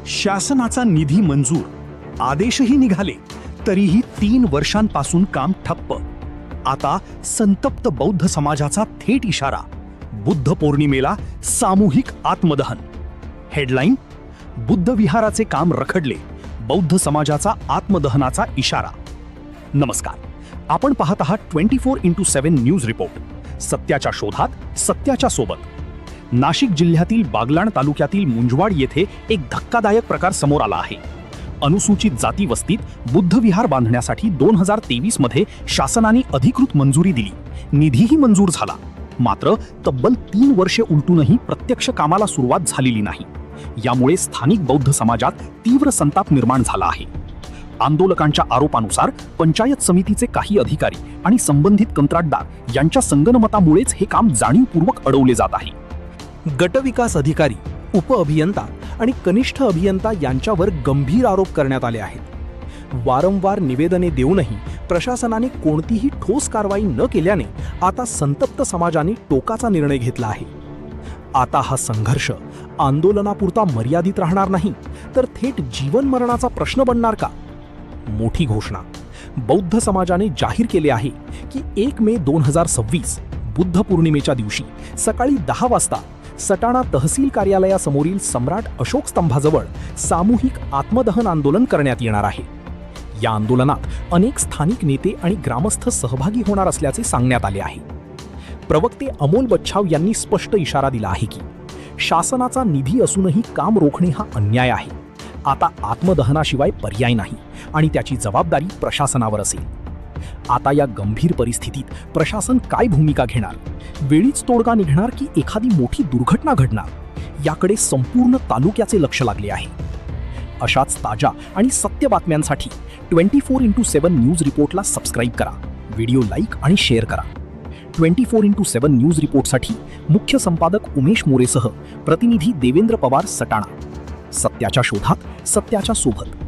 शासनाचा निधी मंजूर, आदेशही निघाले, तरीही 3 वर्षांपासून काम ठप्प. आता संतप्त बौद्ध समाजाचा थेट इशारा. बुद्ध पौर्णिमेला सामूहिक आत्मदहन. हेडलाईन: बुद्ध विहाराचे काम रखडले, बौद्ध समाजाचा आत्मदहनाचा इशारा. नमस्कार, आपण पाहत आहात 24x7 न्यूज रिपोर्ट. सत्याच्या शोधात, सत्याच्या सोबत. नाशिक जिल्ह्यातील बागलाण तालुक्यातील मुंजवाड येथे एक धक्कादायक प्रकार समोर आला आहे. अनुसूचित जाती वस्तीत बुद्ध विहार बांधण्यासाठी 2023 मध्ये शासनाने अधिकृत मंजुरी दिली, निधीही मंजूर झाला. मात्र तब्बल 3 वर्षे उलटूनही प्रत्यक्ष कामाला सुरुवात झालेली नाही. यामुळे स्थानिक बौद्ध समाजात तीव्र संताप निर्माण झाला आहे. आंदोलकांच्या आरोपानुसार पंचायत समितीचे काही अधिकारी आणि संबंधित कंत्राटदार यांच्या संगनमतामुळेच हे काम जाणीवपूर्वक अडवले जात आहे. गटविकास अधिकारी, उपअभियंता आणि कनिष्ठ अभियंता यांच्यावर गंभीर आरोप करण्यात आले आहेत. वारंवार निवेदने देऊनही प्रशासनाने कोणतीही ठोस कारवाई न केल्याने आता संतप्त समाजाने टोकाचा निर्णय घेतला आहे. आता हा संघर्ष आंदोलनापुरता मर्यादित राहणार नाही, तर थेट जीवन मरणाचा प्रश्न बनणार का? मोठी घोषणा. बौद्ध समाजाने जाहीर केले आहे की 1 मे 2026 बुद्ध पौर्णिमेच्या दिवशी सकाळी 10 वाजता सटाणा तहसील कार्यालयासमोरील सम्राट अशोक स्तंभाजवळ सामूहिक आत्मदहन आंदोलन करण्यात येणार आहे. या आंदोलनात अनेक स्थानिक नेते आणि ग्रामस्थ सहभागी होणार असल्याचे सांगण्यात आले आहे. प्रवक्ते अमोल बच्छाव यांनी स्पष्ट इशारा दिला आहे की शासनाचा निधी असूनही काम रोखणे हा अन्याय आहे. आता आत्मदहनाशिवाय पर्याय नाही आणि त्याची जबाबदारी प्रशासनावर असेल. आता या गंभीर परिस्थितीत प्रशासन काय भूमिका घेणार? वेळीच तोडगा निघणार की एखादी मोठी दुर्घटना घडणार? याकडे संपूर्ण तालुक्याचे लक्ष लागले आहे. अशाच ताज्या आणि सत्य बातम्यांसाठी 24x7 न्यूज रिपोर्टला सबस्क्राईब करा, व्हिडिओ लाईक आणि शेअर करा. 24x7 न्यूज रिपोर्टसाठी मुख्य संपादक उमेश मोरेसह प्रतिनिधी देवेंद्र पवार, सटाणा. सत्याच्या शोधात, सत्याच्या सोबत.